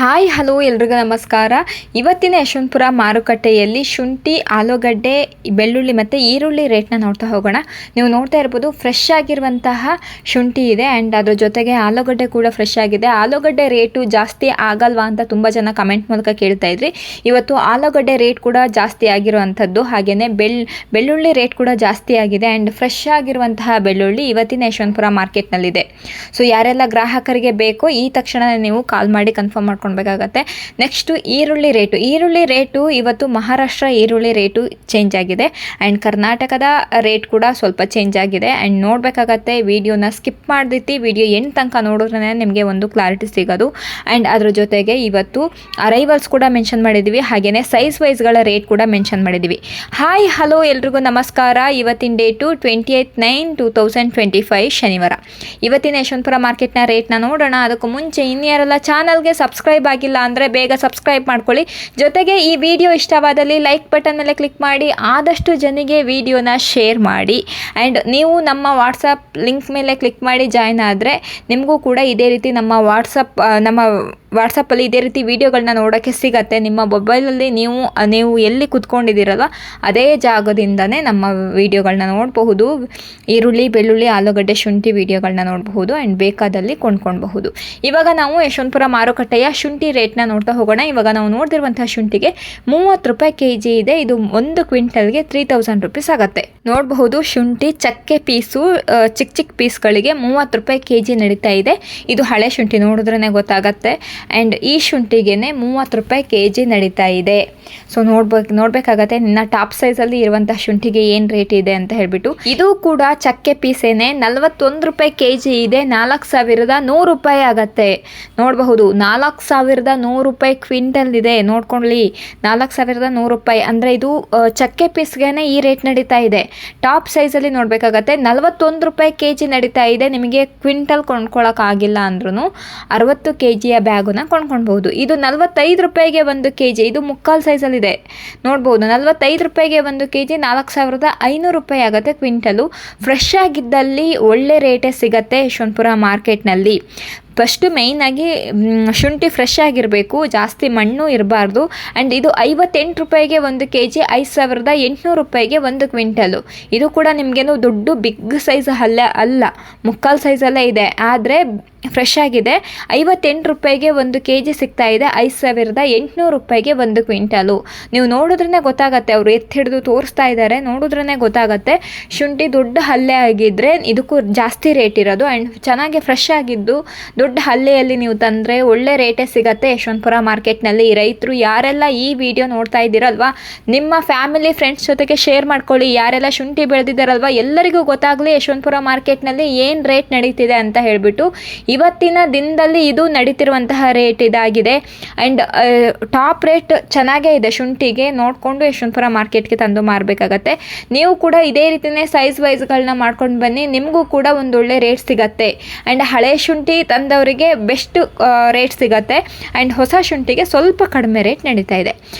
Hi hello ಎಲ್ರಿಗೂ ನಮಸ್ಕಾರ. ಇವತ್ತಿನ ಯಶವಂತಪುರ ಮಾರುಕಟ್ಟೆಯಲ್ಲಿ ಶುಂಠಿ, ಆಲೂಗಡ್ಡೆ, ಬೆಳ್ಳುಳ್ಳಿ ಮತ್ತು ಈರುಳ್ಳಿ ರೇಟ್ನ ನೋಡ್ತಾ ಹೋಗೋಣ. ನೀವು ನೋಡ್ತಾ ಇರ್ಬೋದು ಫ್ರೆಶ್ ಆಗಿರುವಂತಹ ಶುಂಠಿ ಇದೆ ಆ್ಯಂಡ್ ಅದ್ರ ಜೊತೆಗೆ ಆಲೂಗಡ್ಡೆ ಕೂಡ ಫ್ರೆಶ್ ಆಗಿದೆ. ಆಲೂಗಡ್ಡೆ ರೇಟು ಜಾಸ್ತಿ ಆಗಲ್ವಾ ಅಂತ ತುಂಬ ಜನ ಕಮೆಂಟ್ ಮೂಲಕ ಕೇಳ್ತಾ ಇದ್ರಿ. ಇವತ್ತು ಆಲೂಗಡ್ಡೆ ರೇಟ್ ಕೂಡ ಜಾಸ್ತಿ ಆಗಿರುವಂಥದ್ದು, ಹಾಗೆಯೇ ಬೆಳ್ಳುಳ್ಳಿ ರೇಟ್ ಕೂಡ ಜಾಸ್ತಿ ಆಗಿದೆ ಆ್ಯಂಡ್ ಫ್ರೆಶ್ ಆಗಿರುವಂತಹ ಬೆಳ್ಳುಳ್ಳಿ ಇವತ್ತಿನ ಯಶವಂತಪುರ ಮಾರ್ಕೆಟ್ನಲ್ಲಿದೆ. ಸೊ ಯಾರೆಲ್ಲ ಗ್ರಾಹಕರಿಗೆ ಬೇಕೋ ಈ ತಕ್ಷಣ ನೀವು ಕಾಲ್ ಮಾಡಿ ಕನ್ಫರ್ಮ್ ಮಾಡ್ಕೊಳ್ಬೇಕಾಗತ್ತೆ. ನೆಕ್ಸ್ಟು ಈರುಳ್ಳಿ ರೇಟು ಇವತ್ತು ಮಹಾರಾಷ್ಟ್ರ ಈರುಳ್ಳಿ ರೇಟು ಚೇಂಜ್ ಆಗಿದೆ ಆ್ಯಂಡ್ ಕರ್ನಾಟಕದ ರೇಟ್ ಕೂಡ ಸ್ವಲ್ಪ ಚೇಂಜ್ ಆಗಿದೆ ಆ್ಯಂಡ್ ನೋಡಬೇಕಾಗತ್ತೆ. ವಿಡಿಯೋನ ಸ್ಕಿಪ್ ಮಾಡಿದ್ವಿ, ವಿಡಿಯೋ ಎಂಡ್ ತನಕ ನೋಡಿದ್ರೆ ನಿಮಗೆ ಒಂದು ಕ್ಲಾರಿಟಿ ಸಿಗೋದು. ಆ್ಯಂಡ್ ಅದ್ರ ಜೊತೆಗೆ ಇವತ್ತು ಅರೈವಲ್ಸ್ ಕೂಡ ಮೆನ್ಷನ್ ಮಾಡಿದ್ದೀವಿ, ಹಾಗೆಯೇ ಸೈಜ್ ವೈಸ್ಗಳ ರೇಟ್ ಕೂಡ ಮೆನ್ಷನ್ ಮಾಡಿದ್ದೀವಿ. ಹಾಯ್ ಹಲೋ ಎಲ್ರಿಗೂ ನಮಸ್ಕಾರ. ಇವತ್ತಿನ ಡೇಟು 28/9/2025 ಶನಿವಾರ. ಇವತ್ತಿನ ಯಶವಂತಪುರ ಮಾರ್ಕೆಟ್ನ ರೇಟ್ನ ನೋಡೋಣ. ಅದಕ್ಕೂ ಮುಂಚೆ ಇನ್ಯಾರೆಲ್ಲ ಚಾನಲ್ಗೆ ಸಬ್ಸ್ಕ್ರೈಬ್ ಆಗಿಲ್ಲ ಅಂದರೆ ಬೇಗ ಸಬ್ಸ್ಕ್ರೈಬ್ ಮಾಡ್ಕೊಳ್ಳಿ. ಜೊತೆಗೆ ಈ ವಿಡಿಯೋ ಇಷ್ಟವಾದಲ್ಲಿ ಲೈಕ್ ಬಟನ್ ಮೇಲೆ ಕ್ಲಿಕ್ ಮಾಡಿ ಆದಷ್ಟು ಜನಿಗೆ ವಿಡಿಯೋನ ಶೇರ್ ಮಾಡಿ. ಆ್ಯಂಡ್ ನೀವು ನಮ್ಮ ವಾಟ್ಸಪ್ ಲಿಂಕ್ ಮೇಲೆ ಕ್ಲಿಕ್ ಮಾಡಿ ಜಾಯ್ನ್ ಆದರೆ ನಿಮಗೂ ಕೂಡ ಇದೇ ರೀತಿ ನಮ್ಮ ವಾಟ್ಸಪ್ಪಲ್ಲಿ ಇದೇ ರೀತಿ ವಿಡಿಯೋಗಳನ್ನ ನೋಡೋಕ್ಕೆ ಸಿಗತ್ತೆ. ನಿಮ್ಮ ಮೊಬೈಲಲ್ಲಿ ನೀವು ಎಲ್ಲಿ ಕುತ್ಕೊಂಡಿದ್ದೀರಲ್ವ ಅದೇ ಜಾಗದಿಂದನೇ ನಮ್ಮ ವಿಡಿಯೋಗಳನ್ನ ನೋಡಬಹುದು. ಈರುಳ್ಳಿ, ಬೆಳ್ಳುಳ್ಳಿ, ಆಲೂಗಡ್ಡೆ, ಶುಂಠಿ ವಿಡಿಯೋಗಳನ್ನ ನೋಡಬಹುದು ಆ್ಯಂಡ್ ಬೇಕಾದಲ್ಲಿ ಕೊಂಡ್ಕೊಳ್ಬಹುದು. ಇವಾಗ ನಾವು ಯಶವಂತಪುರ ಮಾರುಕಟ್ಟೆಯ ಶುಂಠಿ ರೇಟ್ನ ನೋಡ್ತಾ ಹೋಗೋಣ. ಇವಾಗ ನಾವು ನೋಡ್ತಿರುವಂತಹ ಶುಂಠಿಗೆ 30 ರೂಪಾಯಿ kg ಇದೆ. ಇದು 1 ಕ್ವಿಂಟಲ್ಗೆ 3000 ರುಪೀಸ್ ಆಗುತ್ತೆ. ನೋಡಬಹುದು ಶುಂಠಿ ಚಕ್ಕೆ ಪೀಸು ಚಿಕ್ಕ ಪೀಸ್ಗಳಿಗೆ 30 ರೂಪಾಯಿ kg ನಡೀತಾ ಇದೆ. ಇದು ಹಳೆ ಶುಂಠಿ, ನೋಡಿದ್ರೇ ಗೊತ್ತಾಗತ್ತೆ. ಆ್ಯಂಡ್ ಈ ಶುಂಠಿಗೆ 30 ರೂಪಾಯಿ kg ನಡೀತಾ ಇದೆ. ಸೊ ನೋಡಬೇಕಾಗತ್ತೆ ನಿನ್ನ ಟಾಪ್ ಸೈಜಲ್ಲಿ ಇರುವಂತಹ ಶುಂಠಿಗೆ ಏನು ರೇಟ್ ಇದೆ ಅಂತ ಹೇಳ್ಬಿಟ್ಟು. ಇದು ಕೂಡ ಚಕ್ಕೆ ಪೀಸೇನೆ 41 ರೂಪಾಯಿ kg ಇದೆ. 4100 ರೂಪಾಯಿ ಆಗತ್ತೆ. ನೋಡಬಹುದು 4100 ರೂಪಾಯಿ ಕ್ವಿಂಟಲ್ ಇದೆ. ನೋಡ್ಕೊಳ್ಳಿ 4100 ರೂಪಾಯಿ ಅಂದರೆ ಇದು ಚಕ್ಕೆ ಪೀಸ್ಗೆ ಈ ರೇಟ್ ನಡೀತಾ ಇದೆ. ಟಾಪ್ ಸೈಜಲ್ಲಿ ನೋಡಬೇಕಾಗತ್ತೆ 41 ರೂಪಾಯಿ kg ನಡೀತಾ ಇದೆ. ನಿಮಗೆ ಕ್ವಿಂಟಲ್ ಕೊಂಡ್ಕೊಳ್ಳೋಕ್ಕಾಗಿಲ್ಲ ಅಂದ್ರೂ 60 kgಯ ಬ್ಯಾಗನ್ನ ಕೊಂಡ್ಕೊಳ್ಬಹುದು. ಇದು 45 ರೂಪಾಯಿಗೆ 1 kg, ಇದು ಮುಕ್ಕಾಲು ಸೈಜಲ್ಲಿದೆ. ನೋಡ್ಬೋದು 45 ರೂಪಾಯಿಗೆ 1 kg 4500 ರೂಪಾಯಿ ಆಗುತ್ತೆ ಕ್ವಿಂಟಲು. ಫ್ರೆಶ್ ಆಗಿದ್ದಲ್ಲಿ ಒಳ್ಳೆ ರೇಟೇ ಸಿಗತ್ತೆ ಯಶವಂತಪುರ ಮಾರ್ಕೆಟ್ನಲ್ಲಿ. ಫಸ್ಟು ಮೇಯ್ನಾಗಿ ಶುಂಠಿ ಫ್ರೆಶ್ ಆಗಿರಬೇಕು, ಜಾಸ್ತಿ ಮಣ್ಣು ಇರಬಾರ್ದು. ಆ್ಯಂಡ್ ಇದು 58 ರೂಪಾಯಿಗೆ 1 kg, 5800 ರೂಪಾಯಿಗೆ 1 ಕ್ವಿಂಟಲು. ಇದು ಕೂಡ ನಿಮಗೇನು ದೊಡ್ಡ ಬಿಗ್ ಸೈಜ್ ಅಲ್ಲ, ಮುಕ್ಕಾಲು ಸೈಜಲ್ಲೇ ಇದೆ. ಆದರೆ ಫ್ರೆಶ್ ಆಗಿದೆ. 58 ರೂಪಾಯಿಗೆ 1 kg ಸಿಗ್ತಾ ಇದೆ. 5800 ರೂಪಾಯಿಗೆ 1 ಕ್ವಿಂಟಲು. ನೀವು ನೋಡಿದ್ರೇ ಗೊತ್ತಾಗತ್ತೆ, ಅವರು ಎತ್ತಿ ಹಿಡಿದು ತೋರಿಸ್ತಾ ಇದ್ದಾರೆ, ನೋಡಿದ್ರೇ ಗೊತ್ತಾಗತ್ತೆ. ಶುಂಠಿ ದೊಡ್ಡ ಹಲ್ಲೆ ಆಗಿದ್ದರೆ ಇದಕ್ಕೂ ಜಾಸ್ತಿ ರೇಟ್ ಇರೋದು. ಆ್ಯಂಡ್ ಚೆನ್ನಾಗಿ ಫ್ರೆಶ್ ಆಗಿದ್ದು ದೊಡ್ಡ ಹಲ್ಲೆಯಲ್ಲಿ ನೀವು ತಂದರೆ ಒಳ್ಳೆ ರೇಟೇ ಸಿಗತ್ತೆ ಯಶವಂತಪುರ ಮಾರ್ಕೆಟ್ನಲ್ಲಿ. ರೈತರು ಯಾರೆಲ್ಲ ಈ ವಿಡಿಯೋ ನೋಡ್ತಾ ಇದ್ದೀರಲ್ವ, ನಿಮ್ಮ ಫ್ಯಾಮಿಲಿ ಫ್ರೆಂಡ್ಸ್ ಜೊತೆಗೆ ಶೇರ್ ಮಾಡ್ಕೊಳ್ಳಿ. ಯಾರೆಲ್ಲ ಶುಂಠಿ ಬೆಳೆದಿದ್ದಾರಲ್ವ ಎಲ್ಲರಿಗೂ ಗೊತ್ತಾಗಲಿ ಯಶವಂತಪುರ ಮಾರ್ಕೆಟ್ನಲ್ಲಿ ಏನು ರೇಟ್ ನಡೀತಿದೆ ಅಂತ ಹೇಳಿಬಿಟ್ಟು. ಇವತ್ತಿನ ದಿನದಲ್ಲಿ ಇದು ನಡೀತಿರುವಂತಹ ರೇಟ್ ಇದಾಗಿದೆ. ಆ್ಯಂಡ್ ಟಾಪ್ ರೇಟ್ ಚೆನ್ನಾಗೇ ಇದೆ ಶುಂಠಿಗೆ. ನೋಡಿಕೊಂಡು ಯಶವಂತಪುರ ಮಾರ್ಕೆಟ್ಗೆ ತಂದು ಮಾರಬೇಕಾಗತ್ತೆ. ನೀವು ಕೂಡ ಇದೇ ರೀತಿಯೇ ಸೈಜ್ ವೈಸ್ಗಳನ್ನ ಮಾಡ್ಕೊಂಡು ಬನ್ನಿ, ನಿಮಗೂ ಕೂಡ ಒಂದೊಳ್ಳೆ ರೇಟ್ ಸಿಗತ್ತೆ. ಆ್ಯಂಡ್ ಹಳೆ ಶುಂಠಿ ತಂದವರಿಗೆ ಬೆಸ್ಟ್ ರೇಟ್ ಸಿಗತ್ತೆ ಆ್ಯಂಡ್ ಹೊಸ ಶುಂಠಿಗೆ ಸ್ವಲ್ಪ ಕಡಿಮೆ ರೇಟ್ ನಡೀತಾ ಇದೆ.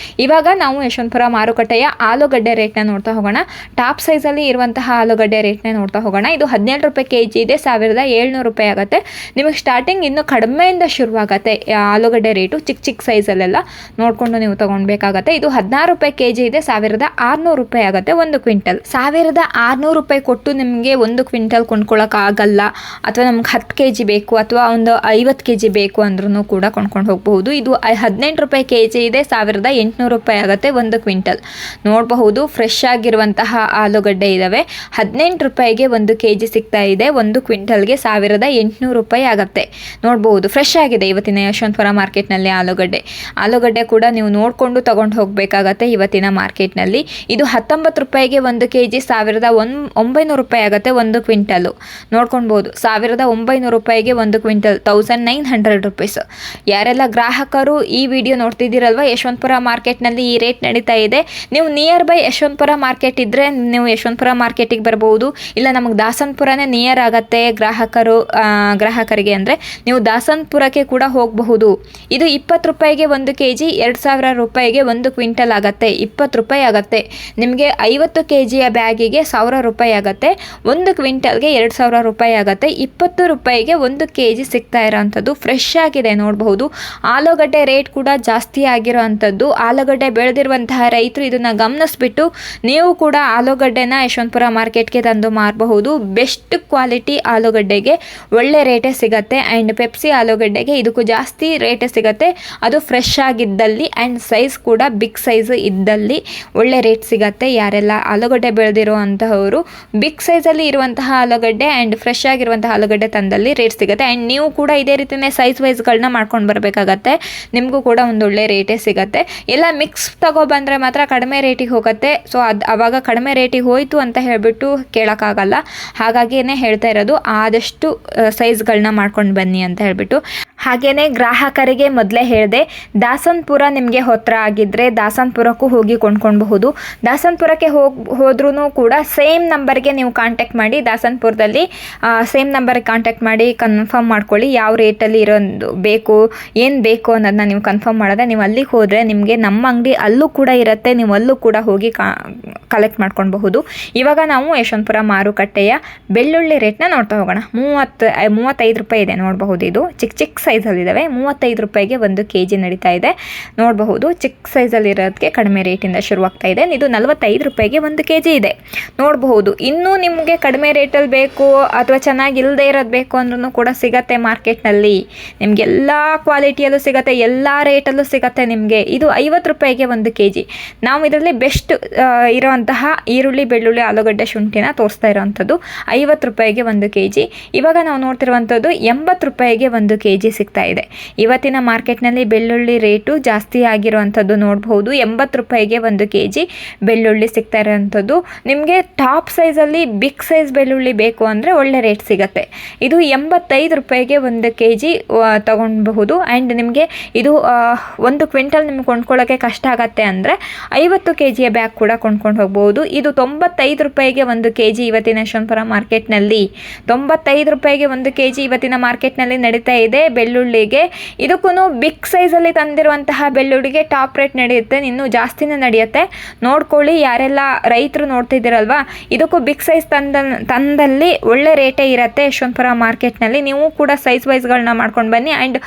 ಇವಾಗ ನಾವು ಯಶವಂತಪುರ ಮಾರುಕಟ್ಟೆಯ ಆಲೂಗಡ್ಡೆ ರೇಟ್ನ ನೋಡ್ತಾ ಹೋಗೋಣ. ಟಾಪ್ ಸೈಜಲ್ಲಿ ಇರುವಂತಹ ಆಲೂಗಡ್ಡೆ ರೇಟ್ನ ನೋಡ್ತಾ ಹೋಗೋಣ. ಇದು 17 ರೂಪಾಯಿ kg ಇದೆ. 1700 ರೂಪಾಯಿ ಆಗುತ್ತೆ. ನಿಮಗೆ ಸ್ಟಾರ್ಟಿಂಗ್ ಇನ್ನು ಕಡಿಮೆಯಿಂದ ಶುರುವಾಗತ್ತೆ ಆಲೂಗಡ್ಡೆ ರೇಟು. ಚಿಕ್ಕ ಸೈಜಲ್ಲೆಲ್ಲ ನೋಡಿಕೊಂಡು ನೀವು ತೊಗೊಳ್ಬೇಕಾಗತ್ತೆ. ಇದು 16 ರೂಪಾಯಿ kg ಇದೆ. 1600 ರೂಪಾಯಿ ಆಗುತ್ತೆ 1 ಕ್ವಿಂಟಲ್. 1600 ರೂಪಾಯಿ ಕೊಟ್ಟು ನಿಮಗೆ 1 ಕ್ವಿಂಟಲ್ ಕೊಂಡ್ಕೊಳ್ಳೋಕ್ಕಾಗಲ್ಲ, ಅಥವಾ ನಮ್ಗೆ 10 kg ಬೇಕು ಅಥವಾ ಒಂದು 50 kg ಬೇಕು ಅಂದ್ರೂ ಕೂಡ ಕೊಂಡ್ಕೊಂಡು ಹೋಗಬಹುದು. ಇದು 18 ರೂಪಾಯಿ kg ಇದೆ. 1800 ರೂಪಾಯಿ ಆಗುತ್ತೆ 1 ಕ್ವಿಂಟಲ್. ನೋಡಬಹುದು ಫ್ರೆಶ್ ಆಗಿರುವಂತಹ ಆಲೂಗಡ್ಡೆ ಇದ್ದಾವೆ. 18 ರೂಪಾಯಿಗೆ 1 kg ಸಿಗ್ತಾ ಇದೆ. 1 ಕ್ವಿಂಟಲ್ಗೆ 1800 ರೂಪಾಯಿ ಆಗುತ್ತೆ. ನೋಡಬಹುದು ಫ್ರೆಶ್ ಆಗಿದೆ ಇವತ್ತಿನ ಯಶವಂತಪುರ ಮಾರ್ಕೆಟ್ನಲ್ಲಿ ಆಲೂಗಡ್ಡೆ ಕೂಡ ನೀವು ನೋಡಿಕೊಂಡು ತಗೊಂಡು ಹೋಗಬೇಕಾಗತ್ತೆ ಇವತ್ತಿನ ಮಾರ್ಕೆಟ್ನಲ್ಲಿ. ಇದು 19 ರೂಪಾಯಿಗೆ 1 kg, 1900 ರೂಪಾಯಿ ಆಗುತ್ತೆ 1 ಕ್ವಿಂಟಲು. ನೋಡ್ಕೊಳ್ಬೋದು 1900 ರೂಪಾಯಿಗೆ 1 ಕ್ವಿಂಟಲ್, 1900 ರುಪೀಸ್. ಯಾರೆಲ್ಲ ಗ್ರಾಹಕರು ಈ ವಿಡಿಯೋ ನೋಡ್ತಿದ್ದೀರಲ್ವ ಯಶವಂತಪುರ ಮಾರ್ಕೆಟ್ನಲ್ಲಿ ಈ ರೇಟ್ ನಡೀತಾ ಇದೆ. ನೀವು ನಿಯರ್ ಬೈ ಯಶವಂತಪುರ ಮಾರ್ಕೆಟ್ ಇದ್ದರೆ ನೀವು ಯಶವಂತಪುರ ಮಾರ್ಕೆಟಿಗೆ ಬರ್ಬೋದು. ಇಲ್ಲ ನಮಗೆ ದಾಸನಪುರನೇ ನಿಯರ್ ಆಗುತ್ತೆ ಗ್ರಾಹಕರಿಗೆ ನಂಬರ್ಗೆ ಅಂದರೆ ನೀವು ದಾಸನ್ಪುರಕ್ಕೆ ಕೂಡ ಹೋಗಬಹುದು. ಇದು 20 ರೂಪಾಯಿಗೆ 1 kg 2000 ರೂಪಾಯಿಗೆ 1 ಕ್ವಿಂಟಲ್ ಆಗುತ್ತೆ. 20 ರೂಪಾಯಿ ಆಗುತ್ತೆ. ನಿಮಗೆ 50 kgಯ ಬ್ಯಾಗಿಗೆ 1000 ರೂಪಾಯಿ ಆಗುತ್ತೆ. 1 ಕ್ವಿಂಟಲ್ಗೆ 2000 ರೂಪಾಯಿ ಆಗುತ್ತೆ. 20 ರೂಪಾಯಿಗೆ 1 kg ಸಿಗ್ತಾ ಇರೋವಂಥದ್ದು ಫ್ರೆಶ್ ಆಗಿದೆ ನೋಡಬಹುದು. ಆಲೂಗಡ್ಡೆ ರೇಟ್ ಕೂಡ ಜಾಸ್ತಿ ಆಗಿರೋ ಅಂಥದ್ದು. ಆಲೂಗಡ್ಡೆ ಬೆಳೆದಿರುವಂತಹ ರೈತರು ಇದನ್ನು ಗಮನಿಸ್ಬಿಟ್ಟು ನೀವು ಕೂಡ ಆಲೂಗಡ್ಡೆನ ಯಶವಂತಪುರ ಮಾರ್ಕೆಟ್ಗೆ ತಂದು ಮಾರಬಹುದು. ಬೆಸ್ಟ್ ಕ್ವಾಲಿಟಿ ಆಲೂಗಡ್ಡೆಗೆ ಒಳ್ಳೆ ರೇಟೇ ಸಿಗುತ್ತೆ. ಆ್ಯಂಡ್ ಪೆಪ್ಸಿ ಆಲೂಗಡ್ಡೆಗೆ ಇದಕ್ಕೂ ಜಾಸ್ತಿ ರೇಟೇ ಸಿಗುತ್ತೆ. ಅದು ಫ್ರೆಶ್ ಆಗಿದ್ದಲ್ಲಿ ಆ್ಯಂಡ್ ಸೈಜ್ ಕೂಡ ಬಿಗ್ ಸೈಜ್ ಇದ್ದಲ್ಲಿ ಒಳ್ಳೆ ರೇಟ್ ಸಿಗುತ್ತೆ. ಯಾರೆಲ್ಲ ಆಲೂಗಡ್ಡೆ ಬೆಳೆದಿರೋ ಅಂತಹವರು ಬಿಗ್ ಸೈಜಲ್ಲಿ ಇರುವಂತಹ ಆಲೂಗಡ್ಡೆ ಆ್ಯಂಡ್ ಫ್ರೆಶ್ ಆಗಿರುವಂತಹ ಆಲೂಗಡ್ಡೆ ತಂದಲ್ಲಿ ರೇಟ್ ಸಿಗುತ್ತೆ. ಆ್ಯಂಡ್ ನೀವು ಕೂಡ ಇದೇ ರೀತಿಯೇ ಸೈಜ್ ವೈಸ್ಗಳನ್ನ ಮಾಡ್ಕೊಂಡು ಬರಬೇಕಾಗತ್ತೆ. ನಿಮಗೂ ಕೂಡ ಒಂದು ಒಳ್ಳೆ ರೇಟೇ ಸಿಗುತ್ತೆ. ಎಲ್ಲ ಮಿಕ್ಸ್ ತಗೊಬಂದರೆ ಮಾತ್ರ ಕಡಿಮೆ ರೇಟಿಗೆ ಹೋಗುತ್ತೆ. ಸೊ ಆವಾಗ ಕಡಿಮೆ ರೇಟಿಗೆ ಹೋಯಿತು ಅಂತ ಹೇಳಿಬಿಟ್ಟು ಕೇಳೋಕ್ಕಾಗಲ್ಲ. ಹಾಗಾಗಿಯೇ ಹೇಳ್ತಾ ಇರೋದು ಆದಷ್ಟು ಸೈಜ್ಗಳನ್ನ ಮಾಡ್ಕೊಂಡು ಬನ್ನಿ ಅಂತ ಹೇಳಿಬಿಟ್ಟು. ಹಾಗೆಯೇ ಗ್ರಾಹಕರಿಗೆ ಮೊದಲೇ ಹೇಳಿದೆ, ದಾಸನ್ಪುರ ನಿಮಗೆ ಹತ್ತಿರ ಆಗಿದ್ದರೆ ದಾಸನ್ಪುರಕ್ಕೂ ಹೋಗಿ ಕೊಂಡ್ಕೊಳ್ಬಹುದು. ದಾಸನ್ಪುರಕ್ಕೆ ಹೋದ್ರೂ ಕೂಡ ಸೇಮ್ ನಂಬರ್ಗೆ ನೀವು ಕಾಂಟ್ಯಾಕ್ಟ್ ಮಾಡಿ. ದಾಸನ್ಪುರದಲ್ಲಿ ಸೇಮ್ ನಂಬರ್ಗೆ ಕಾಂಟ್ಯಾಕ್ಟ್ ಮಾಡಿ ಕನ್ಫರ್ಮ್ ಮಾಡ್ಕೊಳ್ಳಿ ಯಾವ ರೇಟಲ್ಲಿ ಇರೋದು ಬೇಕು, ಏನು ಬೇಕು ಅನ್ನೋದನ್ನ ನೀವು ಕನ್ಫರ್ಮ್ ಮಾಡಿದ್ರೆ ನೀವು ಅಲ್ಲಿಗೆ ಹೋದರೆ ನಿಮಗೆ ನಮ್ಮ ಅಂಗಡಿ ಅಲ್ಲೂ ಕೂಡ ಇರುತ್ತೆ. ನೀವು ಅಲ್ಲೂ ಕೂಡ ಹೋಗಿ ಕಲೆಕ್ಟ್ ಮಾಡ್ಕೊಳ್ಬಹುದು. ಇವಾಗ ನಾವು ಯಶವಂತಪುರ ಮಾರುಕಟ್ಟೆಯ ಬೆಳ್ಳುಳ್ಳಿ ರೇಟ್ನ ನೋಡ್ತಾ ಹೋಗೋಣ. 35 ರೂಪಾಯಿ ಇದೆ ನೋಡಬಹುದು. ಇದು ಚಿಕ್ಕ ಸೈಜಲ್ಲಿದ್ದಾವೆ. 35 ರೂಪಾಯಿಗೆ 1 kg ನಡೀತಾ ಇದೆ ನೋಡಬಹುದು. ಚಿಕ್ಕ ಸೈಜಲ್ಲಿರೋದಕ್ಕೆ ಕಡಿಮೆ ರೇಟಿಂದ ಶುರುವಾಗ್ತಾ ಇದೆ. ಇದು 45 ರೂಪಾಯಿಗೆ 1 kg ಇದೆ ನೋಡಬಹುದು. ಇನ್ನೂ ನಿಮಗೆ ಕಡಿಮೆ ರೇಟಲ್ಲಿ ಬೇಕು ಅಥವಾ ಚೆನ್ನಾಗಿಲ್ಲದೆ ಇರೋದು ಬೇಕು ಅಂದ್ರೂ ಕೂಡ ಸಿಗತ್ತೆ ಮಾರ್ಕೆಟ್ನಲ್ಲಿ. ನಿಮಗೆಲ್ಲ ಕ್ವಾಲಿಟಿಯಲ್ಲೂ ಸಿಗುತ್ತೆ, ಎಲ್ಲ ರೇಟಲ್ಲೂ ಸಿಗುತ್ತೆ ನಿಮಗೆ. ಇದು 50 ರೂಪಾಯಿಗೆ 1 kg. ನಾವು ಇದರಲ್ಲಿ ಬೆಸ್ಟ್ ಇರೋಂತಹ ಈರುಳ್ಳಿ, ಬೆಳ್ಳುಳ್ಳಿ, ಆಲೂಗಡ್ಡೆ, ಶುಂಠಿನ ತೋರಿಸ್ತಾ ಇರೋವಂಥದ್ದು 50 ರೂಪಾಯಿಗೆ 1 kg. ಇವಾಗ ನಾವು ನೋಡ್ತಿರುವಂಥದ್ದು 80 ರೂಪಾಯಿಗೆ 1 kg ಸಿಗ್ತಾ ಇದೆ. ಇವತ್ತಿನ ಮಾರ್ಕೆಟ್ನಲ್ಲಿ ಬೆಳ್ಳುಳ್ಳಿ ರೇಟು ಜಾಸ್ತಿ ಆಗಿರುವಂಥದ್ದು ನೋಡಬಹುದು. 80 ರೂಪಾಯಿಗೆ 1 kg ಬೆಳ್ಳುಳ್ಳಿ ಸಿಗ್ತಾ ಇರೋವಂಥದ್ದು. ನಿಮಗೆ ಟಾಪ್ ಸೈಜಲ್ಲಿ ಬಿಗ್ ಸೈಜ್ ಬೆಳ್ಳುಳ್ಳಿ ಬೇಕು ಅಂದರೆ ಒಳ್ಳೆ ರೇಟ್ ಸಿಗುತ್ತೆ. ಇದು 85 ರೂಪಾಯಿಗೆ 1 kg ತಗೊಳ್ಬಹುದು. ಆ್ಯಂಡ್ ನಿಮಗೆ ಇದು 1 ಕ್ವಿಂಟಲ್ ನಿಮ್ಗೆ ಕೊಂಡ್ಕೊಳ್ಳೋಕ್ಕೆ ಕಷ್ಟ ಆಗತ್ತೆ ಅಂದರೆ 50 kgಯ ಬ್ಯಾಗ್ ಕೂಡ ಕೊಂಡ್ಕೊಂಡು ಹೋಗ್ಬೋದು. ಇದು 95 ರೂಪಾಯಿಗೆ 1 kg ಇವತ್ತಿನ ಯಶವಂತಪುರ ಮಾರ್ಕೆಟ್ನಲ್ಲಿ. 95 ರೂಪಾಯಿಗೆ 1 kg ಇವತ್ತಿನ ಮಾರ್ಕೆಟ್ನಲ್ಲಿ ನಡೀತಾ ಇದೆ ಬೆಳ್ಳುಳ್ಳಿಗೆ. ಇದಕ್ಕೂ ಬಿಗ್ ಸೈಜಲ್ಲಿ ತಂದಿರುವಂತಹ ಬೆಳ್ಳುಳ್ಳಿಗೆ ಟಾಪ್ ರೇಟ್ ನಡೆಯುತ್ತೆ, ಇನ್ನೂ ಜಾಸ್ತಿನೇ ನಡೆಯುತ್ತೆ. ನೋಡ್ಕೊಳ್ಳಿ, ಯಾರೆಲ್ಲ ರೈತರು ನೋಡ್ತಿದ್ದೀರಲ್ವಾ, ಇದಕ್ಕೂ ಬಿಗ್ ಸೈಜ್ ತಂದಲ್ಲಿ ಒಳ್ಳೆ ರೇಟೇ ಇರುತ್ತೆ ಯಶವಂತಪುರ ಮಾರ್ಕೆಟ್ನಲ್ಲಿ. ನೀವು ಕೂಡ ಸೈಜ್ ವೈಸ್ಗಳನ್ನ ಮಾಡ್ಕೊಂಡು ಬನ್ನಿ. ಆ್ಯಂಡ್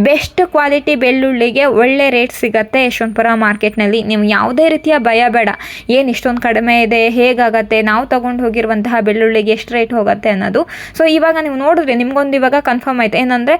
ಬೆಸ್ಟ್ ಕ್ವಾಲಿಟಿ ಬೆಳ್ಳುಳ್ಳಿಗೆ ಒಳ್ಳೆ ರೇಟ್ ಸಿಗುತ್ತೆ ಯಶವಂತಪುರ ಮಾರ್ಕೆಟ್ನಲ್ಲಿ. ನೀವು ಯಾವುದೇ ರೀತಿಯ ಭಯ ಬೇಡ, ಏನು ಇಷ್ಟೊಂದು ಕಡಿಮೆ ಇದೆ, ಹೇಗಾಗತ್ತೆ, ನಾವು ತೊಗೊಂಡು ಹೋಗಿರುವಂತಹ ಬೆಳ್ಳುಳ್ಳಿಗೆ ಎಷ್ಟು ರೇಟ್ ಹೋಗುತ್ತೆ ಅನ್ನೋದು. ಸೊ ಇವಾಗ ನೀವು ನೋಡಿದ್ರೆ ನಿಮ್ಗೊಂದು ಇವಾಗ ಕನ್ಫರ್ಮ್ ಆಯ್ತು ಏನಂದರೆ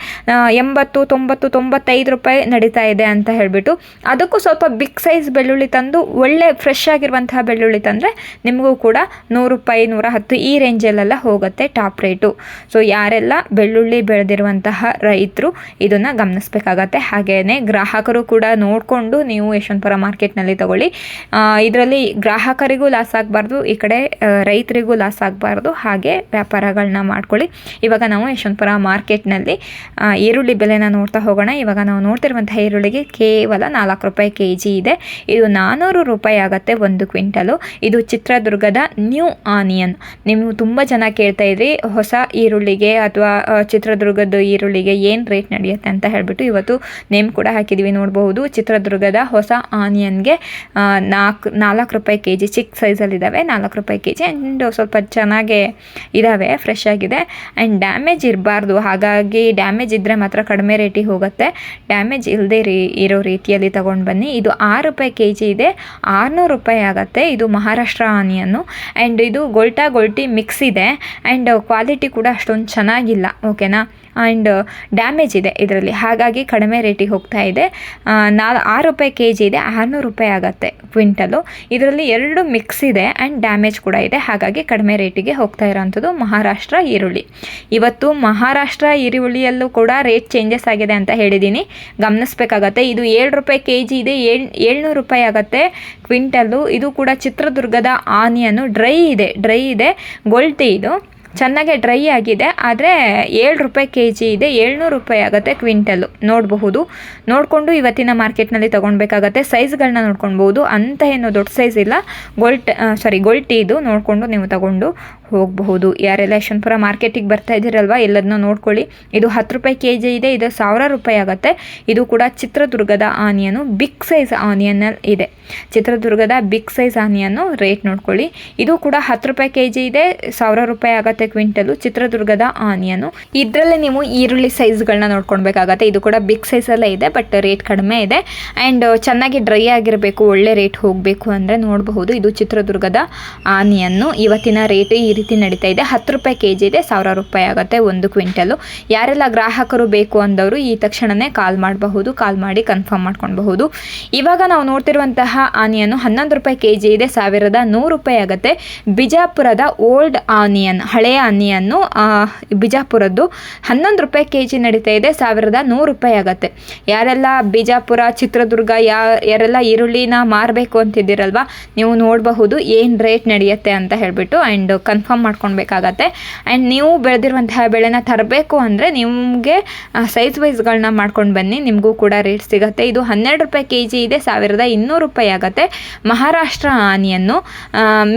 80, 90, 95 ರೂಪಾಯಿ ನಡೀತಾ ಇದೆ ಅಂತ ಹೇಳಿಬಿಟ್ಟು. ಅದಕ್ಕೂ ಸ್ವಲ್ಪ ಬಿಗ್ ಸೈಜ್ ಬೆಳ್ಳುಳ್ಳಿ ತಂದು ಒಳ್ಳೆ ಫ್ರೆಶ್ ಆಗಿರುವಂತಹ ಬೆಳ್ಳುಳ್ಳಿ ತಂದರೆ ನಿಮಗೂ ಕೂಡ 100 ರೂಪಾಯಿ, 110 ಈ ರೇಂಜಲ್ಲೆಲ್ಲ ಹೋಗುತ್ತೆ ಟಾಪ್ ರೇಟು. ಸೊ ಯಾರೆಲ್ಲ ಬೆಳ್ಳುಳ್ಳಿ ಬೆಳೆದಿರುವಂತಹ ರೈತರು ಇದನ್ನು ಗಮನಿಸಬೇಕಾಗತ್ತೆ. ಹಾಗೆಯೇ ಗ್ರಾಹಕರು ಕೂಡ ನೋಡಿಕೊಂಡು ನೀವು ಯಶವಂತಪುರ ಮಾರ್ಕೆಟ್ನಲ್ಲಿ ತಗೊಳ್ಳಿ. ಇದರಲ್ಲಿ ಗ್ರಾಹಕರಿಗೂ ಲಾಸ್ ಆಗಬಾರ್ದು, ಈ ಕಡೆ ರೈತರಿಗೂ ಲಾಸ್ ಆಗಬಾರ್ದು. ಹಾಗೆ ವ್ಯಾಪಾರಗಳನ್ನ ಮಾಡ್ಕೊಳ್ಳಿ. ಇವಾಗ ನಾವು ಯಶವಂತಪುರ ಮಾರ್ಕೆಟ್ನಲ್ಲಿ ಈರುಳ್ಳಿ ಬೆಲೆನ ನೋಡ್ತಾ ಹೋಗೋಣ. ಇವಾಗ ನಾವು ನೋಡ್ತಿರುವಂತಹ ಈರುಳ್ಳಿಗೆ ಕೇವಲ 4 ರೂಪಾಯಿ kg ಇದೆ. ಇದು 400 ರೂಪಾಯಿ ಆಗುತ್ತೆ 1 ಕ್ವಿಂಟಲು. ಇದು ಚಿತ್ರದುರ್ಗದ ನ್ಯೂ ಆನಿಯನ್. ನೀವು ತುಂಬ ಜನ ಕೇಳ್ತಾ ಇದ್ರಿ ಹೊಸ ಈರುಳ್ಳಿಗೆ ಅಥವಾ ಚಿತ್ರದುರ್ಗದ ಈರುಳ್ಳಿಗೆ ಏನು ರೇಟ್ ನಡೆಯುತ್ತೆ ಅಂತ ಹೇಳಿಬಿಟ್ಟು ಇವತ್ತು ನೇಮ್ ಕೂಡ ಹಾಕಿದ್ದೀವಿ ನೋಡಬಹುದು. ಚಿತ್ರದುರ್ಗದ ಹೊಸ ಆನಿಯನ್ಗೆ 4 ರೂಪಾಯಿ kg ಚಿಕ್ಕ ಸೈಜಲ್ಲಿದ್ದಾವೆ. 4 ರೂಪಾಯಿ kg. ಆ್ಯಂಡ್ ಸ್ವಲ್ಪ ಚೆನ್ನಾಗೇ ಇದ್ದಾವೆ, ಫ್ರೆಶ್ ಆಗಿದೆ. ಆ್ಯಂಡ್ ಡ್ಯಾಮೇಜ್ ಇರಬಾರ್ದು, ಹಾಗಾಗಿ ಡ್ಯಾಮೇಜ್ ಇದ್ದರೆ ಮಾತ್ರ ಕಡಿಮೆ ರೇಟಿಗೆ ಹೋಗುತ್ತೆ. ಡ್ಯಾಮೇಜ್ ಇಲ್ಲದೆ ಇರೋ ರೀತಿಯಲ್ಲಿ ತಗೊಂಡು ಬನ್ನಿ. ಇದು 6 ರೂಪಾಯಿ kg ಇದೆ, 600 ರೂಪಾಯಿ ಆಗುತ್ತೆ. ಇದು ಮಹಾರಾಷ್ಟ್ರ ಆನಿಯನ್ನು. ಆ್ಯಂಡ್ ಇದು ಗೊಲ್ಟಿ ಮಿಕ್ಸ್ ಇದೆ. ಆ್ಯಂಡ್ ಕ್ವಾಲಿಟಿ ಕೂಡ ಅಷ್ಟೊಂದು ಚೆನ್ನಾಗಿಲ್ಲ, ಓಕೆನಾ. ಆ್ಯಂಡ್ ಡ್ಯಾಮೇಜ್ ಇದೆ ಇದರಲ್ಲಿ, ಹಾಗಾಗಿ ಕಡಿಮೆ ರೇಟಿಗೆ ಹೋಗ್ತಾ ಇದೆ. 6 ರೂಪಾಯಿ kg ಇದೆ, 600 ರೂಪಾಯಿ ಆಗುತ್ತೆ ಕ್ವಿಂಟಲು. ಇದರಲ್ಲಿ 2 ಮಿಕ್ಸ್ ಇದೆ ಆ್ಯಂಡ್ ಡ್ಯಾಮೇಜ್ ಕೂಡ ಇದೆ, ಹಾಗಾಗಿ ಕಡಿಮೆ ರೇಟಿಗೆ ಹೋಗ್ತಾ ಇರೋವಂಥದ್ದು ಮಹಾರಾಷ್ಟ್ರ ಈರುಳ್ಳಿ. ಇವತ್ತು ಮಹಾರಾಷ್ಟ್ರ ಈರುಳ್ಳಿಯಲ್ಲೂ ಕೂಡ ರೇಟ್ ಚೇಂಜಸ್ ಆಗಿದೆ ಅಂತ ಹೇಳಿದ್ದೀನಿ, ಗಮನಿಸಬೇಕಾಗತ್ತೆ. ಇದು 7 ರೂಪಾಯಿ kg ಇದೆ, 700 ರೂಪಾಯಿ ಆಗುತ್ತೆ ಕ್ವಿಂಟಲ್ಲು. ಇದು ಕೂಡ ಚಿತ್ರದುರ್ಗದ ಆನಿಯನ್ನು ಡ್ರೈ ಇದೆ, ಗೊಲ್ಟಿ ಇದು. ಚೆನ್ನಾಗೆ ಡ್ರೈ ಆಗಿದೆ. ಆದರೆ 7 ರೂಪಾಯಿ kg ಇದೆ, 700 ರೂಪಾಯಿ ಆಗುತ್ತೆ ಕ್ವಿಂಟಲು. ನೋಡಬಹುದು, ನೋಡಿಕೊಂಡು ಇವತ್ತಿನ ಮಾರ್ಕೆಟ್ನಲ್ಲಿ ತೊಗೊಳ್ಬೇಕಾಗತ್ತೆ. ಸೈಜ್ಗಳನ್ನ ನೋಡ್ಕೊಳ್ಬೋದು, ಅಂತ ಏನು ದೊಡ್ಡ ಸೈಜ್ ಇಲ್ಲ. ಗೊಲ್ಟಿ ಇದು ನೋಡಿಕೊಂಡು ನೀವು ತಗೊಂಡು ಹೋಗಬಹುದು. ಯಾರೆಲ್ಲ ಯಶವಂತಪುರ ಮಾರ್ಕೆಟಿಗೆ ಬರ್ತಾ ಇದ್ದೀರಲ್ವ, ಎಲ್ಲದನ್ನೂ ನೋಡ್ಕೊಳ್ಳಿ. ಇದು 10 ರೂಪಾಯಿ kg ಇದೆ, ಇದು 1000 ರೂಪಾಯಿ ಆಗುತ್ತೆ. ಇದು ಕೂಡ ಚಿತ್ರದುರ್ಗದ ಆನಿಯನು, ಬಿಗ್ ಸೈಜ್ ಆನಿಯನ್ ಇದೆ. ಚಿತ್ರದುರ್ಗದ ಬಿಗ್ ಸೈಜ್ ಆನಿಯನ್ನು ರೇಟ್ ನೋಡ್ಕೊಳ್ಳಿ. ಇದು ಕೂಡ 10 ರೂಪಾಯಿ kg ಇದೆ, 1000 ರೂಪಾಯಿ ಆಗುತ್ತೆ ಕ್ವಿಂಟಲು. ಚಿತ್ರದುರ್ಗದ ಆನಿಯನು. ಇದರಲ್ಲೇ ನೀವು ಈರುಳ್ಳಿ ಸೈಜ್ಗಳನ್ನ ನೋಡ್ಕೊಳ್ಬೇಕಾಗತ್ತೆ. ಇದು ಕೂಡ ಬಿಗ್ ಸೈಜಲ್ಲೇ ಇದೆ, ಬಟ್ ರೇಟ್ ಕಡಿಮೆ ಇದೆ. ಆ್ಯಂಡ್ ಚೆನ್ನಾಗಿ ಡ್ರೈ ಆಗಿರಬೇಕು, ಒಳ್ಳೆ ರೇಟ್ ಹೋಗಬೇಕು ಅಂದರೆ ನೋಡಬಹುದು. ಇದು ಚಿತ್ರದುರ್ಗದ ಆನಿಯನ್ನು. ಇವತ್ತಿನ ರೇಟ್ ಈ ರೀತಿ ನಡೀತಾ ಇದೆ. 10 ರೂಪಾಯಿ kg ಇದೆ, 1000 ರೂಪಾಯಿ ಆಗುತ್ತೆ ಒಂದು ಕ್ವಿಂಟಲು. ಯಾರೆಲ್ಲ ಗ್ರಾಹಕರು ಬೇಕು ಅಂದವರು ಈ ತಕ್ಷಣವೇ ಕಾಲ್ ಮಾಡಬಹುದು, ಕಾಲ್ ಮಾಡಿ ಕನ್ಫರ್ಮ್ ಮಾಡ್ಕೊಳ್ಬಹುದು. ಇವಾಗ ನಾವು ನೋಡ್ತಿರುವಂತಹ ಆನಿಯನ್ನು 11 ರೂಪಾಯಿ kg ಇದೆ, 1100 ರೂಪಾಯಿ ಆಗುತ್ತೆ. ಬಿಜಾಪುರದ ಓಲ್ಡ್ ಆನಿಯನ್, ಹಳೆಯ ಆನಿಯನ್ನು ಬಿಜಾಪುರದ್ದು 11 ರೂಪಾಯಿ kg ನಡೀತಾ ಇದೆ, 1100 ರೂಪಾಯಿ ಆಗುತ್ತೆ. ಯಾರೆಲ್ಲ ಬಿಜಾಪುರ, ಚಿತ್ರದುರ್ಗ ಯಾರೆಲ್ಲ ಈರುಳ್ಳಿನ ಮಾರಬೇಕು ಅಂತಿದ್ದೀರಲ್ವ, ನೀವು ನೋಡಬಹುದು ಏನು ರೇಟ್ ನಡೆಯುತ್ತೆ ಅಂತ ಹೇಳಿಬಿಟ್ಟು. And confirm ಮಾಡ್ಕೊಳ್ಬೇಕಾಗತ್ತೆ. ಆ್ಯಂಡ್ ನೀವು ಬೆಳೆದಿರುವಂತಹ ಬೆಳೆನ ತರಬೇಕು ಅಂದರೆ ನಿಮಗೆ ಸೈಜ್ ವೈಸ್ಗಳನ್ನ ಮಾಡ್ಕೊಂಡು ಬನ್ನಿ, ನಿಮಗೂ ಕೂಡ ರೇಟ್ ಸಿಗುತ್ತೆ. ಇದು 12 ರೂಪಾಯಿ kg ಇದೆ, 1200 ರೂಪಾಯಿ ಆಗುತ್ತೆ. ಮಹಾರಾಷ್ಟ್ರ ಆನಿಯನ್ನು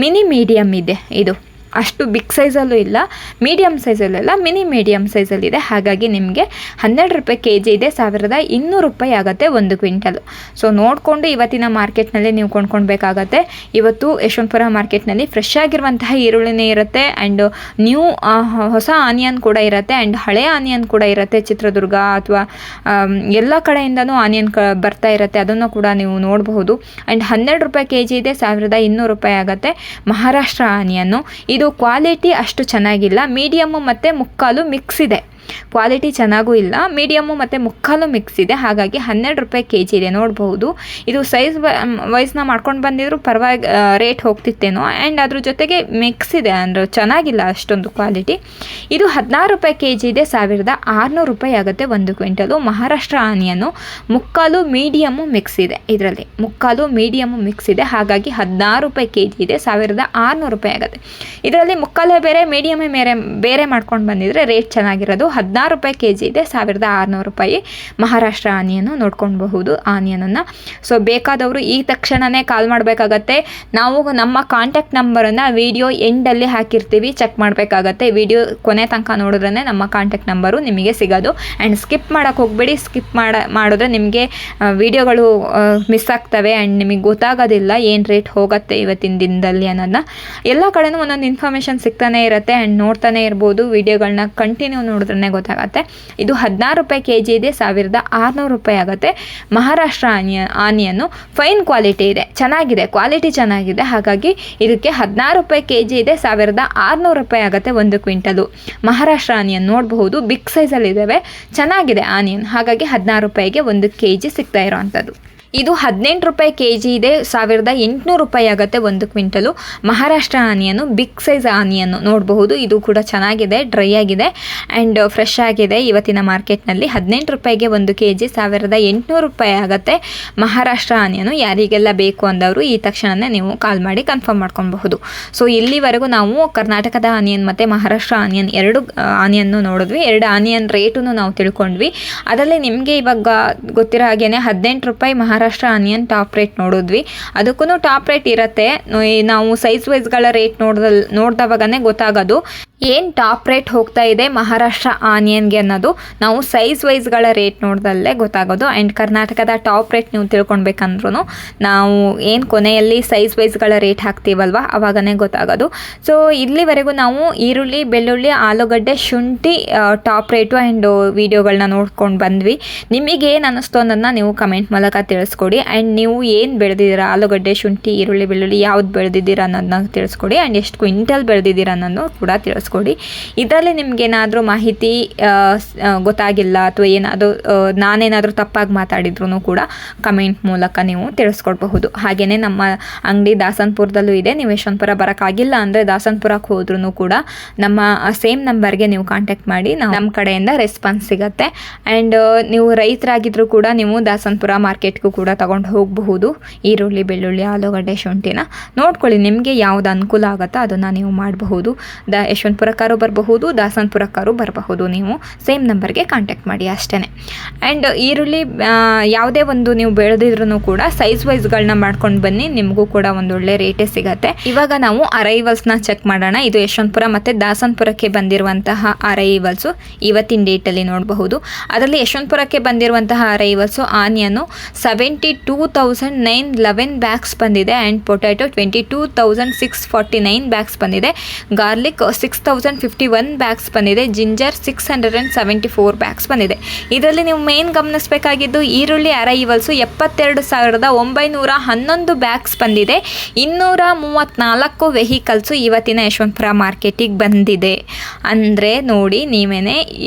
ಮಿನಿ ಮೀಡಿಯಮ್ ಇದೆ. ಇದು ಅಷ್ಟು ಬಿಗ್ ಸೈಜಲ್ಲೂ ಇಲ್ಲ, ಮೀಡಿಯಮ್ ಸೈಜಲ್ಲೂ ಇಲ್ಲ, ಮೀಡಿಯಮ್ ಸೈಜಲ್ಲಿದೆ. ಹಾಗಾಗಿ ನಿಮಗೆ 12 ರೂಪಾಯಿ kg ಇದೆ, 1200 ರೂಪಾಯಿ ಆಗುತ್ತೆ ಒಂದು ಕ್ವಿಂಟಲ್. ಸೊ ನೋಡಿಕೊಂಡು ಇವತ್ತಿನ ಮಾರ್ಕೆಟ್ನಲ್ಲಿ ನೀವು ಕೊಂಡ್ಕೊಳ್ಬೇಕಾಗತ್ತೆ. ಇವತ್ತು ಯಶವಂತಪುರ ಮಾರ್ಕೆಟ್ನಲ್ಲಿ ಫ್ರೆಶ್ ಆಗಿರುವಂತಹ ಈರುಳ್ಳಿನೇ ಇರುತ್ತೆ. ಆ್ಯಂಡ್ ಹೊಸ ಆನಿಯನ್ ಕೂಡ ಇರುತ್ತೆ, ಆ್ಯಂಡ್ ಹಳೆಯ ಆನಿಯನ್ ಕೂಡ ಇರುತ್ತೆ. ಚಿತ್ರದುರ್ಗ ಅಥವಾ ಎಲ್ಲ ಕಡೆಯಿಂದನೂ ಆನಿಯನ್ ಬರ್ತಾ ಇರುತ್ತೆ, ಅದನ್ನು ಕೂಡ ನೀವು ನೋಡಬಹುದು. ಆ್ಯಂಡ್ 12 ರೂಪಾಯಿ kg ಇದೆ, 1200 ರೂಪಾಯಿ ಆಗುತ್ತೆ. ಮಹಾರಾಷ್ಟ್ರ ಆನಿಯನ್ನು. ಇದು ಕ್ವಾಲಿಟಿ ಅಷ್ಟು ಚೆನ್ನಾಗಿಲ್ಲ, ಮೀಡಿಯಮ್ಮು ಮತ್ತು ಮುಕ್ಕಾಲು ಮಿಕ್ಸ್ ಇದೆ. ಕ್ವಾಲಿಟಿ ಚೆನ್ನಾಗೂ ಇಲ್ಲ, ಮೀಡಿಯಮ್ಮು ಮತ್ತು ಮುಕ್ಕಾಲು ಮಿಕ್ಸ್ ಇದೆ. ಹಾಗಾಗಿ 12 ರೂಪಾಯಿ kg ಇದೆ, ನೋಡಬಹುದು. ಇದು ಸೈಜ್ ವೈಸ್ನ ಮಾಡ್ಕೊಂಡು ಬಂದಿದ್ರು ಪರವಾಗಿ ರೇಟ್ ಹೋಗ್ತಿತ್ತೇನೋ. ಆ್ಯಂಡ್ ಅದ್ರ ಜೊತೆಗೆ ಮಿಕ್ಸ್ ಇದೆ, ಅಂದರೆ ಚೆನ್ನಾಗಿಲ್ಲ ಅಷ್ಟೊಂದು ಕ್ವಾಲಿಟಿ. ಇದು 16 ರೂಪಾಯಿ kg ಇದೆ, 1600 ರೂಪಾಯಿ ಆಗುತ್ತೆ ಒಂದು ಕ್ವಿಂಟಲು. ಮಹಾರಾಷ್ಟ್ರ ಆನಿಯನ್ನು ಮುಕ್ಕಾಲು ಮೀಡಿಯಮ್ಮು ಮಿಕ್ಸ್ ಇದೆ, ಇದರಲ್ಲಿ ಮುಕ್ಕಾಲು ಮೀಡಿಯಮ್ಮು ಮಿಕ್ಸ್ ಇದೆ. ಹಾಗಾಗಿ 16 ರೂಪಾಯಿ kg ಇದೆ, 1600 ರೂಪಾಯಿ ಆಗುತ್ತೆ. ಇದರಲ್ಲಿ ಮುಕ್ಕಾಲೇ ಬೇರೆ, ಮೀಡಿಯಮ್ಮೇ ಬೇರೆ ಮಾಡ್ಕೊಂಡು ಬಂದಿದ್ರೆ ರೇಟ್ ಚೆನ್ನಾಗಿರೋದು. 16 ರೂಪಾಯಿ kg ಇದೆ, 1600 ರೂಪಾಯಿ. ಮಹಾರಾಷ್ಟ್ರ ಆನಿಯನ್ನು ನೋಡ್ಕೊಳ್ಬಹುದು ಆನಿಯನನ್ನು. ಸೊ ಬೇಕಾದವರು ಈ ತಕ್ಷಣವೇ ಕಾಲ್ ಮಾಡಬೇಕಾಗತ್ತೆ. ನಾವು ನಮ್ಮ ಕಾಂಟ್ಯಾಕ್ಟ್ ನಂಬರನ್ನು ವಿಡಿಯೋ ಎಂಡಲ್ಲಿ ಹಾಕಿರ್ತೀವಿ, ಚೆಕ್ ಮಾಡಬೇಕಾಗತ್ತೆ. ವಿಡಿಯೋ ಕೊನೆ ತನಕ ನೋಡಿದ್ರೆ ನಮ್ಮ ಕಾಂಟ್ಯಾಕ್ಟ್ ನಂಬರು ನಿಮಗೆ ಸಿಗೋದು. ಆ್ಯಂಡ್ ಸ್ಕಿಪ್ ಮಾಡೋಕ್ಕೆ ಹೋಗಬೇಡಿ, ಸ್ಕಿಪ್ ಮಾಡಿದ್ರೆ ನಿಮಗೆ ವಿಡಿಯೋಗಳು ಮಿಸ್ ಆಗ್ತವೆ ಆ್ಯಂಡ್ ನಿಮಗೆ ಗೊತ್ತಾಗೋದಿಲ್ಲ ಏನು ರೇಟ್ ಹೋಗುತ್ತೆ ಇವತ್ತಿನ ದಿನದಲ್ಲಿ ಅನ್ನೋದನ್ನ. ಎಲ್ಲ ಕಡೆನೂ ಒಂದೊಂದು ಇನ್ಫಾರ್ಮೇಷನ್ ಸಿಗ್ತಾನೆ ಇರುತ್ತೆ ಆ್ಯಂಡ್ ನೋಡ್ತಾನೆ ಇರ್ಬೋದು. ವಿಡಿಯೋಗಳನ್ನ ಕಂಟಿನ್ಯೂ ನೋಡಿದ್ರೆ ಗೊತ್ತಾಗತ್ತೆ. ಇದು 16 ರೂಪಾಯಿ kg ಇದೆ, 1600 ರೂಪಾಯಿ ಆಗುತ್ತೆ. ಮಹಾರಾಷ್ಟ್ರ ಆನಿಯನ್ನು ಫೈನ್ ಕ್ವಾಲಿಟಿ ಇದೆ, ಚೆನ್ನಾಗಿದೆ, ಕ್ವಾಲಿಟಿ ಚೆನ್ನಾಗಿದೆ. ಹಾಗಾಗಿ ಇದಕ್ಕೆ 16 ರೂಪಾಯಿ kg ಇದೆ, 1600 ರೂಪಾಯಿ ಆಗುತ್ತೆ ಒಂದು ಕ್ವಿಂಟಲು. ಮಹಾರಾಷ್ಟ್ರ ಆನಿಯನ್ ನೋಡಬಹುದು, ಬಿಗ್ ಸೈಜಲ್ಲಿ ಇದ್ದಾವೆ, ಚೆನ್ನಾಗಿದೆ ಆನಿಯನ್. ಹಾಗಾಗಿ 16 ರೂಪಾಯಿಗೆ 1 kg ಸಿಗ್ತಾ ಇರೋವಂಥದ್ದು. ಇದು 18 ರೂಪಾಯಿ kg ಇದೆ, 1800 ರೂಪಾಯಿ ಆಗುತ್ತೆ ಒಂದು quintal. Maharashtra onion big size onion ನೋಡಬಹುದು. ಇದು ಕೂಡ ಚೆನ್ನಾಗಿದೆ, ಡ್ರೈ ಆಗಿದೆ ಆ್ಯಂಡ್ ಫ್ರೆಶ್ ಆಗಿದೆ. ಇವತ್ತಿನ ಮಾರ್ಕೆಟ್ನಲ್ಲಿ 18 ರೂಪಾಯಿಗೆ 1 kg, 1800 ರೂಪಾಯಿ ಆಗುತ್ತೆ. ಮಹಾರಾಷ್ಟ್ರ ಆನಿಯನ್ನು ಯಾರಿಗೆಲ್ಲ ಬೇಕು ಅಂದವರು ಈ ತಕ್ಷಣವೇ ನೀವು ಕಾಲ್ ಮಾಡಿ ಕನ್ಫರ್ಮ್ ಮಾಡ್ಕೊಬಹುದು. ಸೊ ಇಲ್ಲಿವರೆಗೂ ನಾವು ಕರ್ನಾಟಕದ ಆನಿಯನ್ ಮತ್ತು ಮಹಾರಾಷ್ಟ್ರ ಆನಿಯನ್ ಎರಡು ಆನಿಯನ್ನು ನೋಡಿದ್ವಿ. ಎರಡು ಆನಿಯನ್ ರೇಟನ್ನು ನಾವು ತಿಳ್ಕೊಂಡ್ವಿ. ಅದರಲ್ಲಿ ನಿಮಗೆ ಇವಾಗ ಗೊತ್ತಿರೋ ಹಾಗೇನೆ 18 ರೂಪಾಯಿ ಮಹಾರಾಷ್ಟ್ರ ಆನಿಯನ್ ಟಾಪ್ ರೇಟ್ ನೋಡಿದ್ವಿ. ಅದಕ್ಕೂ ಟಾಪ್ ರೇಟ್ ಇರುತ್ತೆ. ನಾವು ಸೈಜ್ ವೈಸ್ಗಳ ರೇಟ್ ನೋಡಿದವಾಗನೇ ಗೊತ್ತಾಗೋದು ಏನು ಟಾಪ್ ರೇಟ್ ಹೋಗ್ತಾ ಇದೆ ಮಹಾರಾಷ್ಟ್ರ ಆನಿಯನ್ಗೆ ಅನ್ನೋದು. ನಾವು ಸೈಜ್ ವೈಸ್ಗಳ ರೇಟ್ ನೋಡ್ದಲ್ಲೇ ಗೊತ್ತಾಗೋದು. ಆ್ಯಂಡ್ ಕರ್ನಾಟಕದ ಟಾಪ್ ರೇಟ್ ನೀವು ತಿಳ್ಕೊಳ್ಬೇಕಂದ್ರೂ ನಾವು ಏನು ಕೊನೆಯಲ್ಲಿ ಸೈಜ್ ವೈಸ್ಗಳ ರೇಟ್ ಹಾಕ್ತೀವಲ್ವ ಅವಾಗನೇ ಗೊತ್ತಾಗೋದು. ಸೊ ಇಲ್ಲಿವರೆಗೂ ನಾವು ಈರುಳ್ಳಿ, ಬೆಳ್ಳುಳ್ಳಿ, ಆಲೂಗಡ್ಡೆ, ಶುಂಠಿ ಟಾಪ್ ರೇಟು ಆ್ಯಂಡ್ ವಿಡಿಯೋಗಳನ್ನ ನೋಡ್ಕೊಂಡು ಬಂದ್ವಿ. ನಿಮಗೆ ಏನು ಅನ್ನಿಸ್ತು ಅನ್ನೋದನ್ನ ನೀವು ಕಮೆಂಟ್ ಮೂಲಕ ತಿಳಿಸ್ಕೊಡಿ. ಆ್ಯಂಡ್ ನೀವು ಏನು ಬೆಳೆದಿದ್ದೀರಾ, ಆಲೂಗಡ್ಡೆ, ಶುಂಠಿ, ಈರುಳ್ಳಿ, ಬೆಳ್ಳುಳ್ಳಿ ಯಾವ್ದು ಬೆಳೆದಿದ್ದೀರಾ ಅನ್ನೋದನ್ನ ತಿಳಿಸ್ಕೊಡಿ. ಆ್ಯಂಡ್ ಎಷ್ಟು ಕ್ವಿಂಟಲ್ ಬೆಳೆದಿದ್ದೀರಾ ಅನ್ನೋದು ಕೂಡ ತಿಳಿಸ್ಕೊಡಿ. ಇದರಲ್ಲಿ ನಿಮ್ಗೇನಾದರೂ ಮಾಹಿತಿ ಗೊತ್ತಾಗಿಲ್ಲ ಅಥವಾ ಏನಾದರೂ ನಾನೇನಾದರೂ ತಪ್ಪಾಗಿ ಮಾತಾಡಿದ್ರು ಕೂಡ ಕಮೆಂಟ್ ಮೂಲಕ ನೀವು ತಿಳಿಸ್ಕೊಡ್ಬಹುದು. ಹಾಗೆಯೇ ನಮ್ಮ ಅಂಗಡಿ ದಾಸನ್ಪುರದಲ್ಲೂ ಇದೆ. ನೀವು ಯಶವಂತಪುರ ಬರೋಕ್ಕಾಗಿಲ್ಲ ಅಂದರೆ ದಾಸನ್ಪುರಕ್ಕೆ ಹೋದ್ರೂ ಕೂಡ ನಮ್ಮ ಸೇಮ್ ನಂಬರ್ಗೆ ನೀವು ಕಾಂಟ್ಯಾಕ್ಟ್ ಮಾಡಿ, ನಮ್ಮ ಕಡೆಯಿಂದ ರೆಸ್ಪಾನ್ಸ್ ಸಿಗುತ್ತೆ. ಆ್ಯಂಡ್ ನೀವು ರೈತರಾಗಿದ್ದರೂ ಕೂಡ ನೀವು ದಾಸನ್ಪುರ ಮಾರ್ಕೆಟ್ಗೂ ಕೂಡ ತಗೊಂಡು ಹೋಗಬಹುದು. ಈರುಳ್ಳಿ, ಬೆಳ್ಳುಳ್ಳಿ, ಆಲೂಗಡ್ಡೆ, ಶುಂಠಿನ ನೋಡ್ಕೊಳ್ಳಿ, ನಿಮಗೆ ಯಾವ್ದು ಅನುಕೂಲ ಆಗುತ್ತೋ ಅದನ್ನು ನೀವು ಮಾಡಬಹುದು. ಯಶವಂತಪುರ ಯಶವಂತಪುರಕ್ಕಾರು ಬರಬಹುದು, ದಾಸನಪುರಕ್ಕಾರು ಬರಬಹುದು. ನೀವು ಸೇಮ್ ನಂಬರ್ಗೆ ಕಾಂಟ್ಯಾಕ್ಟ್ ಮಾಡಿ ಅಷ್ಟೇ. ಆ್ಯಂಡ್ ಈರುಳ್ಳಿ ಯಾವುದೇ ಒಂದು ನೀವು ಬೆಳೆದಿದ್ರೂ ಕೂಡ ಸೈಜ್ ವೈಸ್ಗಳನ್ನ ಮಾಡ್ಕೊಂಡು ಬನ್ನಿ, ನಿಮಗೂ ಕೂಡ ಒಂದು ಒಳ್ಳೆ ರೇಟೇ ಸಿಗತ್ತೆ. ಇವಾಗ ನಾವು ಅರೈವಲ್ಸ್ನ ಚೆಕ್ ಮಾಡೋಣ. ಇದು ಯಶವಂತಪುರ ಮತ್ತು ದಾಸನಪುರಕ್ಕೆ ಬಂದಿರುವಂತಹ ಅರೈವಲ್ಸು ಇವತ್ತಿನ ಡೇಟಲ್ಲಿ ನೋಡಬಹುದು. ಅದರಲ್ಲಿ ಯಶವಂತಪುರಕ್ಕೆ ಬಂದಿರುವಂತಹ ಅರೈವಲ್ಸು ಆನಿಯನ್ನು 72,911 ಬ್ಯಾಗ್ಸ್ ಬಂದಿದೆ. ಆ್ಯಂಡ್ ಪೊಟ್ಯಾಟೊ 22,649 ಬ್ಯಾಗ್ಸ್ ಬಂದಿದೆ. ಗಾರ್ಲಿಕ್ 6,051 ಬ್ಯಾಗ್ಸ್ ಬಂದಿದೆ. ಜಿಂಜರ್ 674 ಬ್ಯಾಗ್ಸ್ ಬಂದಿದೆ. ಇದರಲ್ಲಿ ನೀವು ಮೇನ್ ಗಮನಿಸಬೇಕಾಗಿದ್ದು ಈರುಳ್ಳಿ ಅರೈವಲ್ಸು 72,911 ಬ್ಯಾಗ್ಸ್ ಬಂದಿದೆ. 234 ವೆಹಿಕಲ್ಸು ಇವತ್ತಿನ ಯಶವಂತಪುರ ಮಾರ್ಕೆಟಿಗೆ ಬಂದಿದೆ. ಅಂದರೆ ನೋಡಿ ನೀವೇನೆ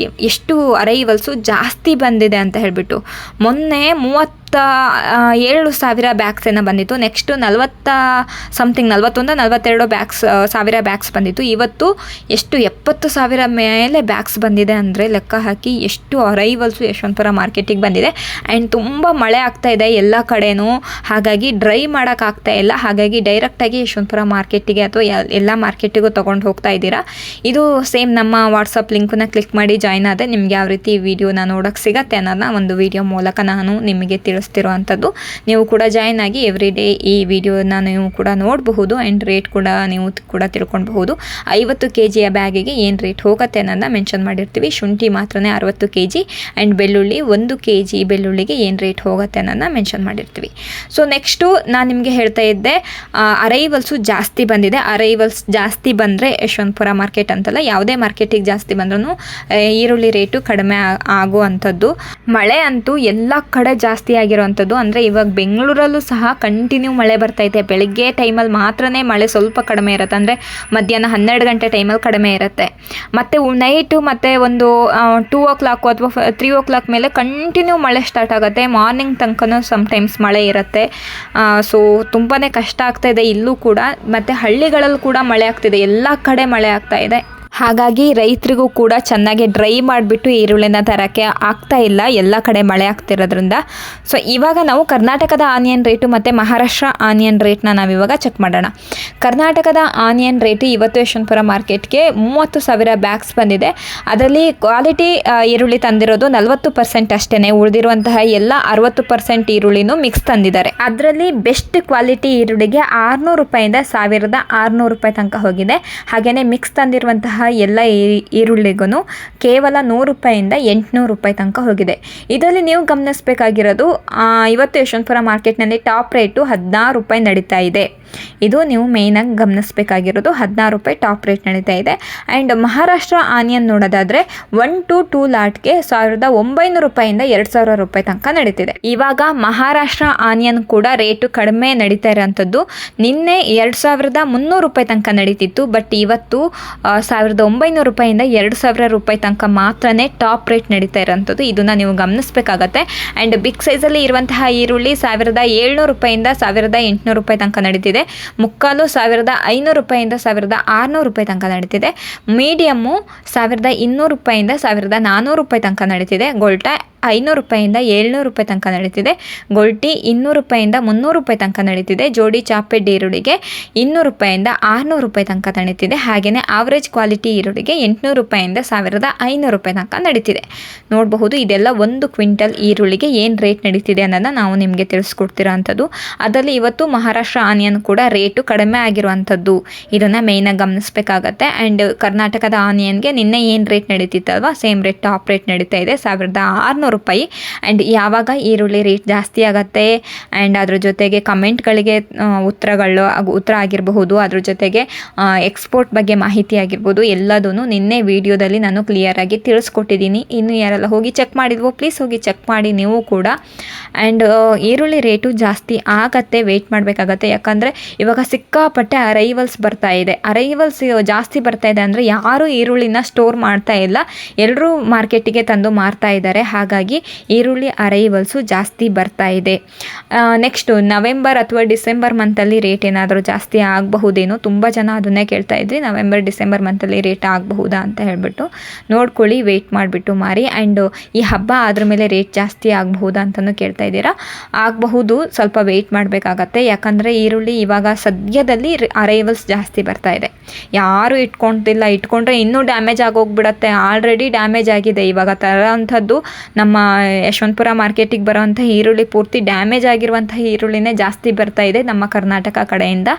ಎಷ್ಟು ಅರೈವಲ್ಸು ಜಾಸ್ತಿ ಬಂದಿದೆ ಅಂತ ಹೇಳಿಬಿಟ್ಟು. ಮೊನ್ನೆ 37,000 ಬ್ಯಾಗ್ಸ್ ಏನೋ ಬಂದಿತ್ತು. ನೆಕ್ಸ್ಟು 41,42 ಸಾವಿರ ಬ್ಯಾಗ್ಸ್ ಬಂದಿತ್ತು. ಇವತ್ತು ಎಷ್ಟು 70,000 ಮೇಲೆ ಬ್ಯಾಗ್ಸ್ ಬಂದಿದೆ. ಅಂದರೆ ಲೆಕ್ಕ ಹಾಕಿ ಎಷ್ಟು ಅರೈವಲ್ಸು ಯಶವಂತಪುರ ಮಾರ್ಕೆಟಿಗೆ ಬಂದಿದೆ. ಆ್ಯಂಡ್ ತುಂಬ ಮಳೆ ಆಗ್ತಾ ಇದೆ ಎಲ್ಲ ಕಡೆನೂ, ಹಾಗಾಗಿ ಡ್ರೈ ಮಾಡೋಕ್ಕಾಗ್ತಾ ಇಲ್ಲ. ಹಾಗಾಗಿ ಡೈರೆಕ್ಟಾಗಿ ಯಶವಂತಪುರ ಮಾರ್ಕೆಟಿಗೆ ಅಥವಾ ಎಲ್ಲ ಮಾರ್ಕೆಟಿಗೂ ತೊಗೊಂಡು ಹೋಗ್ತಾ ಇದ್ದೀರಾ. ಇದು ಸೇಮ್ ನಮ್ಮ ವಾಟ್ಸಪ್ ಲಿಂಕನ್ನ ಕ್ಲಿಕ್ ಮಾಡಿ ಜಾಯ್ನ್ ಆದರೆ ನಿಮ್ಗೆ ಯಾವ ರೀತಿ ವಿಡಿಯೋನ ನೋಡೋಕ್ಕೆ ಸಿಗತ್ತೆ ಅನ್ನೋದನ್ನ ಒಂದು ವಿಡಿಯೋ ಮೂಲಕ ನಾನು ನಿಮಗೆ ತಿಳಿಸ್ತಿರೋ ಅಂಥದ್ದು. ನೀವು ಕೂಡ ಜಾಯ್ನ್ ಆಗಿ ಎವ್ರಿ ಡೇ ಈ ವಿಡಿಯೋನ ನೀವು ಕೂಡ ನೋಡಬಹುದು. ಆ್ಯಂಡ್ ರೇಟ್ ಕೂಡ ನೀವು ಕೂಡ ತಿಳ್ಕೊಳ್ಬಹುದು. 50 kg ಬ್ಯಾಗಿಗೆ ಏನು ರೇಟ್ ಹೋಗುತ್ತೆ ಅನ್ನೋದನ್ನ ಮೆನ್ಷನ್ ಮಾಡಿರ್ತೀವಿ. ಶುಂಠಿ ಮಾತ್ರನೇ 60 kg ಆ್ಯಂಡ್ ಬೆಳ್ಳುಳ್ಳಿ 1 kg ಬೆಳ್ಳುಳ್ಳಿಗೆ ಏನು ರೇಟ್ ಹೋಗುತ್ತೆ ಅನ್ನೋದನ್ನ ಮೆನ್ಷನ್ ಮಾಡಿರ್ತೀವಿ. ಸೊ ನೆಕ್ಸ್ಟು ನಾನು ನಿಮಗೆ ಹೇಳ್ತಾ ಇದ್ದೆ ಅರೈವಲ್ಸು ಜಾಸ್ತಿ ಬಂದಿದೆ. ಅರೈವಲ್ಸ್ ಜಾಸ್ತಿ ಬಂದರೆ ಯಶವಂತಪುರ ಮಾರ್ಕೆಟ್ ಅಂತಲ್ಲ, ಯಾವುದೇ ಮಾರ್ಕೆಟಿಗೆ ಜಾಸ್ತಿ ಬಂದ್ರೂ ಈರುಳ್ಳಿ ರೇಟು ಕಡಿಮೆ ಆಗುವಂಥದ್ದು. ಮಳೆ ಅಂತೂ ಎಲ್ಲ ಕಡೆ ಜಾಸ್ತಿ ಆಗಿರುವಂಥದ್ದು. ಅಂದರೆ ಇವಾಗ ಬೆಂಗಳೂರಲ್ಲೂ ಸಹ ಕಂಟಿನ್ಯೂ ಮಳೆ ಬರ್ತೈತೆ. ಬೆಳಗ್ಗೆ ಟೈಮಲ್ಲಿ ಮಾತ್ರನೇ ಮಳೆ ಸ್ವಲ್ಪ ಕಡಿಮೆ ಇರುತ್ತೆ. ಅಂದರೆ ಮಧ್ಯಾಹ್ನ 12 ಗಂಟೆ ಟೈಮಲ್ಲಿ ಕಡಿಮೆ ಇರುತ್ತೆ. ಮತ್ತು ನೈಟು ಮತ್ತು ಒಂದು 2 o'clock ಅಥವಾ 3 o'clock ಮೇಲೆ ಕಂಟಿನ್ಯೂ ಮಳೆ ಸ್ಟಾರ್ಟ್ ಆಗುತ್ತೆ. ಮಾರ್ನಿಂಗ್ ತನಕನೂ ಸಮ್ಟೈಮ್ಸ್ ಮಳೆ ಇರುತ್ತೆ. ಸೊ ತುಂಬಾ ಕಷ್ಟ ಆಗ್ತಾ ಇದೆ ಇಲ್ಲೂ ಕೂಡ. ಮತ್ತು ಹಳ್ಳಿಗಳಲ್ಲೂ ಕೂಡ ಮಳೆ ಆಗ್ತಿದೆ. ಎಲ್ಲ ಕಡೆ ಮಳೆ ಆಗ್ತಾ ಇದೆ. ಹಾಗಾಗಿ ರೈತರಿಗೂ ಕೂಡ ಚೆನ್ನಾಗಿ ಡ್ರೈ ಮಾಡಿಬಿಟ್ಟು ಈರುಳ್ಳಿನ ತರೋಕ್ಕೆ ಆಗ್ತಾ ಇಲ್ಲ, ಎಲ್ಲ ಕಡೆ ಮಳೆ ಆಗ್ತಿರೋದ್ರಿಂದ. ಸೊ ಇವಾಗ ನಾವು ಕರ್ನಾಟಕದ ಆನಿಯನ್ ರೇಟು ಮತ್ತು ಮಹಾರಾಷ್ಟ್ರ ಆನಿಯನ್ ರೇಟ್ನ ನಾವಿವಾಗ ಚೆಕ್ ಮಾಡೋಣ. ಕರ್ನಾಟಕದ ಆನಿಯನ್ ರೇಟು ಇವತ್ತು ಯಶವಂತಪುರ ಮಾರ್ಕೆಟ್ಗೆ 30,000 ಬ್ಯಾಗ್ಸ್ ಬಂದಿದೆ. ಅದರಲ್ಲಿ ಕ್ವಾಲಿಟಿ ಈರುಳ್ಳಿ ತಂದಿರೋದು 40% ಅಷ್ಟೇ. ಉಳಿದಿರುವಂತಹ ಎಲ್ಲ 60% ಈರುಳ್ಳಿನೂ ಮಿಕ್ಸ್ ತಂದಿದ್ದಾರೆ. ಅದರಲ್ಲಿ ಬೆಸ್ಟ್ ಕ್ವಾಲಿಟಿ ಈರುಳ್ಳಿಗೆ 600 ರೂಪಾಯಿಂದ 1,600 ರೂಪಾಯಿ ತನಕ ಹೋಗಿದೆ. ಹಾಗೆಯೇ ಮಿಕ್ಸ್ ತಂದಿರುವಂತಹ ಎಲ್ಲ ಈರುಳ್ಳಿಗೂ ಕೇವಲ 100 ರೂಪಾಯಿಂದ 800 ರೂಪಾಯಿ ತನಕ ಹೋಗಿದೆ. ಇದರಲ್ಲಿ ನೀವು ಗಮನಿಸಬೇಕಾಗಿರೋದು ಇವತ್ತು ಯಶವಂತಪುರ ಮಾರ್ಕೆಟ್ನಲ್ಲಿ ಟಾಪ್ ರೇಟು 16 ರೂಪಾಯಿ ನಡೀತಾ ಇದೆ. ಇದು ನೀವು ಮೇಯ್ನಾಗಿ ಗಮನಿಸಬೇಕಾಗಿರೋದು. 16 ರೂಪಾಯಿ ಟಾಪ್ ರೇಟ್ ನಡೀತಾ ಇದೆ. ಆ್ಯಂಡ್ ಮಹಾರಾಷ್ಟ್ರ ಆನಿಯನ್ ನೋಡೋದಾದರೆ 1 to 2 ಲಾಟ್ಗೆ 1,900 ರೂಪಾಯಿಂದ 2,000 ರೂಪಾಯಿ ತನಕ ನಡೀತಿದೆ. ಇವಾಗ ಮಹಾರಾಷ್ಟ್ರ ಆನಿಯನ್ ಕೂಡ ರೇಟು ಕಡಿಮೆ ನಡೀತಾ ಇರೋಂಥದ್ದು. ನಿನ್ನೆ 2,300 ರೂಪಾಯಿ ತನಕ ನಡೀತಿತ್ತು. ಬಟ್ ಇವತ್ತು 1,900 ರೂಪಾಯಿಂದ 2,000 ರೂಪಾಯಿ ತನಕ ಮಾತ್ರನೇ ಟಾಪ್ ರೇಟ್ ನಡೀತಾ ಇರೋಂಥದ್ದು. ಇದನ್ನು ನೀವು ಗಮನಿಸಬೇಕಾಗತ್ತೆ. ಆ್ಯಂಡ್ ಬಿಗ್ ಸೈಜಲ್ಲಿ ಇರುವಂತಹ ಈರುಳ್ಳಿ 1,700 ರೂಪಾಯಿಂದ 1,800 ರೂಪಾಯಿ ತನಕ ನಡೀತಿದೆ. ಮುಕ್ಕಾಲು 1,500 ರೂಪಾಯಿಂದ 1,600 ರೂಪಾಯಿ ತನಕ ನಡೀತಿದೆ. ಮೀಡಿಯಮ್ಮು 1,200 ರೂಪಾಯಿಂದ 1,400 ರೂಪಾಯಿ ತನಕ ನಡೀತಿದೆ. ಗೋಲ್ಟಾ 500 ರೂಪಾಯಿಂದ 700 ರೂಪಾಯಿ ತನಕ ನಡೀತಿದೆ. ಗೋಲ್ಟಿ 200 ರೂಪಾಯಿಂದ 300 ರೂಪಾಯಿ ತನಕ ನಡೀತಿದೆ. ಜೋಡಿ ಚಾಪೆಡ್ ಈರುಳ್ಳಿಗೆ 200 ರೂಪಾಯಿಂದ 600 ರೂಪಾಯಿ ತನಕ ನಡೀತಿದೆ. ಹಾಗೆಯೇ ಆವ್ರೇಜ್ ಕ್ವಾಲಿಟಿ ಈರುಳ್ಳಿಗೆ 800 ರೂಪಾಯಿಂದ 1,500 ರೂಪಾಯಿ ತನಕ ನಡೀತಿದೆ. ನೋಡಬಹುದು ಇದೆಲ್ಲ 1 ಕ್ವಿಂಟಲ್ ಈರುಳ್ಳಿಗೆ ಏನು ರೇಟ್ ನಡೀತಿದೆ ಅನ್ನೋದನ್ನ ನಾವು ನಿಮಗೆ ತಿಳಿಸ್ಕೊಡ್ತಿರೋ ಅಂಥದ್ದು. ಅದರಲ್ಲಿ ಇವತ್ತು ಮಹಾರಾಷ್ಟ್ರ ಆನಿಯನ್ ಕೂಡ ರೇಟು ಕಡಿಮೆ ಆಗಿರುವಂಥದ್ದು. ಇದನ್ನು ಮೇಯ್ನಾಗಿ ಗಮನಿಸಬೇಕಾಗತ್ತೆ. ಆ್ಯಂಡ್ ಕರ್ನಾಟಕದ ಆನಿಯನ್ಗೆ ನಿನ್ನೆ ಏನು ರೇಟ್ ನಡೀತಿತ್ತಲ್ವ ಸೇಮ್ ರೇಟ್ ಟಾಪ್ ರೇಟ್ ನಡೀತಾ ಇದೆ 1,600 ರೂಪಾಯಿ. ಆ್ಯಂಡ್ ಯಾವಾಗ ಈರುಳ್ಳಿ ರೇಟ್ ಜಾಸ್ತಿ ಆಗುತ್ತೆ ಆ್ಯಂಡ್ ಅದ್ರ ಜೊತೆಗೆ ಕಮೆಂಟ್ಗಳಿಗೆ ಉತ್ತರ ಆಗಿರಬಹುದು, ಅದ್ರ ಜೊತೆಗೆ ಎಕ್ಸ್ಪೋರ್ಟ್ ಬಗ್ಗೆ ಮಾಹಿತಿ ಆಗಿರ್ಬೋದು, ಎಲ್ಲದೂ ನಿನ್ನೆ ವಿಡಿಯೋದಲ್ಲಿ ನಾನು ಕ್ಲಿಯರಾಗಿ ತಿಳಿಸ್ಕೊಟ್ಟಿದ್ದೀನಿ. ಇನ್ನು ಯಾರೆಲ್ಲ ಹೋಗಿ ಚೆಕ್ ಮಾಡಿದ್ವೋ ಪ್ಲೀಸ್ ಹೋಗಿ ಚೆಕ್ ಮಾಡಿ ನೀವು ಕೂಡ. ಆ್ಯಂಡ್ ಈರುಳ್ಳಿ ರೇಟು ಜಾಸ್ತಿ ಆಗತ್ತೆ, ವೆಯ್ಟ್ ಮಾಡಬೇಕಾಗತ್ತೆ. ಯಾಕಂದರೆ ಇವಾಗ ಸಿಕ್ಕಾಪಟ್ಟೆ ಅರೈವಲ್ಸ್ ಬರ್ತಾ ಇದೆ. ಅರೈವಲ್ಸ್ ಜಾಸ್ತಿ ಬರ್ತಾ ಇದೆ ಅಂದರೆ ಯಾರೂ ಈರುಳ್ಳಿನ ಸ್ಟೋರ್ ಮಾಡ್ತಾ ಇಲ್ಲ, ಎಲ್ಲರೂ ಮಾರ್ಕೆಟಿಗೆ ತಂದು ಮಾರ್ತಾ ಇದ್ದಾರೆ. ಹಾಗಾಗಿ ಹಾಗಾಗಿ ಈರುಳ್ಳಿ ಅರೈವಲ್ಸು ಜಾಸ್ತಿ ಬರ್ತಾ ಇದೆ. ನೆಕ್ಸ್ಟು ನವೆಂಬರ್ ಅಥವಾ ಡಿಸೆಂಬರ್ ಮಂತಲ್ಲಿ ರೇಟ್ ಏನಾದರೂ ಜಾಸ್ತಿ ಆಗಬಹುದೇನೋ, ತುಂಬ ಜನ ಅದನ್ನೇ ಕೇಳ್ತಾ ಇದ್ವಿ, ನವೆಂಬರ್ ಡಿಸೆಂಬರ್ ಮಂತಲ್ಲಿ ರೇಟ್ ಆಗಬಹುದಾ ಅಂತ ಹೇಳ್ಬಿಟ್ಟು. ನೋಡ್ಕೊಳ್ಳಿ, ವೆಯ್ಟ್ ಮಾಡಿಬಿಟ್ಟು ಮಾರಿ. ಆ್ಯಂಡ್ ಈ ಹಬ್ಬ ಅದ್ರ ಮೇಲೆ ರೇಟ್ ಜಾಸ್ತಿ ಆಗಬಹುದಾ ಅಂತಲೂ ಕೇಳ್ತಾ ಇದ್ದೀರಾ. ಆಗಬಹುದು, ಸ್ವಲ್ಪ ವೆಯ್ಟ್ ಮಾಡಬೇಕಾಗತ್ತೆ. ಯಾಕಂದರೆ ಈರುಳ್ಳಿ ಇವಾಗ ಸದ್ಯದಲ್ಲಿ ಅರೈವಲ್ಸ್ ಜಾಸ್ತಿ ಬರ್ತಾ ಇದೆ. ಯಾರು ಇಟ್ಕೊಂಡ್ರೆ ಇನ್ನೂ ಡ್ಯಾಮೇಜ್ ಆಗೋಗ್ಬಿಡತ್ತೆ. ಆಲ್ರೆಡಿ ಡ್ಯಾಮೇಜ್ ಆಗಿದೆ. ಇವಾಗ ತರೋವಂಥದ್ದು ನಮ್ಮ ಯಶವಂತಪುರ ಮಾರ್ಕೆಟಿಗೆ ಬರೋವಂಥ ಈರುಳ್ಳಿ ಪೂರ್ತಿ ಡ್ಯಾಮೇಜ್ ಆಗಿರುವಂಥ ಈರುಳ್ಳಿನೇ ಜಾಸ್ತಿ ಬರ್ತಾ ಇದೆ ನಮ್ಮ ಕರ್ನಾಟಕ ಕಡೆಯಿಂದ.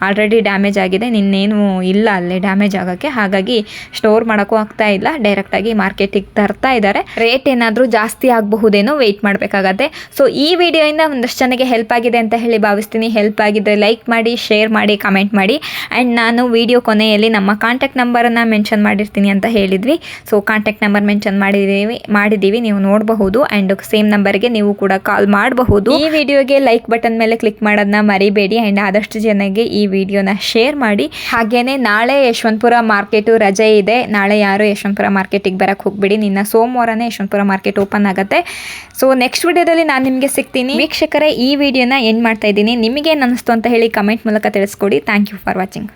ಆಲ್ರೆಡಿ ಡ್ಯಾಮೇಜ್ ಆಗಿದೆ, ನಿನ್ನೇನು ಇಲ್ಲ ಅಲ್ಲೇ ಡ್ಯಾಮೇಜ್ ಆಗೋಕ್ಕೆ. ಹಾಗಾಗಿ ಸ್ಟೋರ್ ಮಾಡೋಕ್ಕೂ ಆಗ್ತಾ ಇಲ್ಲ, ಡೈರೆಕ್ಟಾಗಿ ಮಾರ್ಕೆಟಿಗೆ ತರ್ತಾ ಇದ್ದಾರೆ. ರೇಟ್ ಏನಾದರೂ ಜಾಸ್ತಿ ಆಗಬಹುದೇನೋ, ವೆಯ್ಟ್ ಮಾಡಬೇಕಾಗತ್ತೆ. ಸೊ ಈ ವಿಡಿಯೋಯಿಂದ ಒಂದಷ್ಟು ಜನಕ್ಕೆ ಹೆಲ್ಪ್ ಆಗಿದೆ ಅಂತ ಹೇಳಿ ಭಾವಿಸ್ತೀನಿ. ಹೆಲ್ಪ್ ಆಗಿದ್ದರೆ ಲೈಕ್ ಮಾಡಿ, ಶೇರ್ ಮಾಡಿ, ಕಮೆಂಟ್ ಮಾಡಿ. ಆ್ಯಂಡ್ ನಾನು ವಿಡಿಯೋ ಕೊನೆಯಲ್ಲಿ ನಮ್ಮ ಕಾಂಟ್ಯಾಕ್ಟ್ ನಂಬರನ್ನು ಮೆನ್ಷನ್ ಮಾಡಿರ್ತೀನಿ ಅಂತ ಹೇಳಿದ್ವಿ. ಸೊ ಕಾಂಟ್ಯಾಕ್ಟ್ ನಂಬರ್ ಮೆನ್ಷನ್ ಮಾಡಿದ್ದೀವಿ, ನೀವು ನೋಡಬಹುದು. ಆ್ಯಂಡ್ ಸೇಮ್ ನಂಬರ್ಗೆ ನೀವು ಕೂಡ ಕಾಲ್ ಮಾಡಬಹುದು. ಈ ವಿಡಿಯೋಗೆ ಲೈಕ್ ಬಟನ್ ಮೇಲೆ ಕ್ಲಿಕ್ ಮಾಡೋದನ್ನ ಮರಿಬೇಡಿ. ಆ್ಯಂಡ್ ಆದಷ್ಟು ಜನಕ್ಕೆ ಈ ವಿಡಿಯೋನ ಶೇರ್ ಮಾಡಿ. ಹಾಗೇನೆ ನಾಳೆ ಯಶವಂತಪುರ ಮಾರ್ಕೆಟು ರಜೆ ಇದೆ. ನಾಳೆ ಯಾರು ಯಶವಂತಪುರ ಮಾರ್ಕೆಟಿಗೆ ಬರೋಕ್ಕೆ ಹೋಗ್ಬಿಡಿ. ನಿನ್ನ ಸೋಮವಾರನೇ ಯಶವಂತಪುರ ಮಾರ್ಕೆಟ್ ಓಪನ್ ಆಗುತ್ತೆ. ಸೊ ನೆಕ್ಸ್ಟ್ ವಿಡಿಯೋದಲ್ಲಿ ನಾನು ನಿಮಗೆ ಸಿಗ್ತೀನಿ. ವೀಕ್ಷಕರೇ, ಈ ವಿಡಿಯೋನ ಎಂಡ್ ಮಾಡ್ತಾ ಇದ್ದೀನಿ. ನಿಮಗೆ ಏನು ಅನ್ನಿಸ್ತು ಅಂತ ಹೇಳಿ ಕಮೆಂಟ್ ಮೂಲಕ ತಿಳಿಸ್ಕೊಡಿ. Thank you for watching.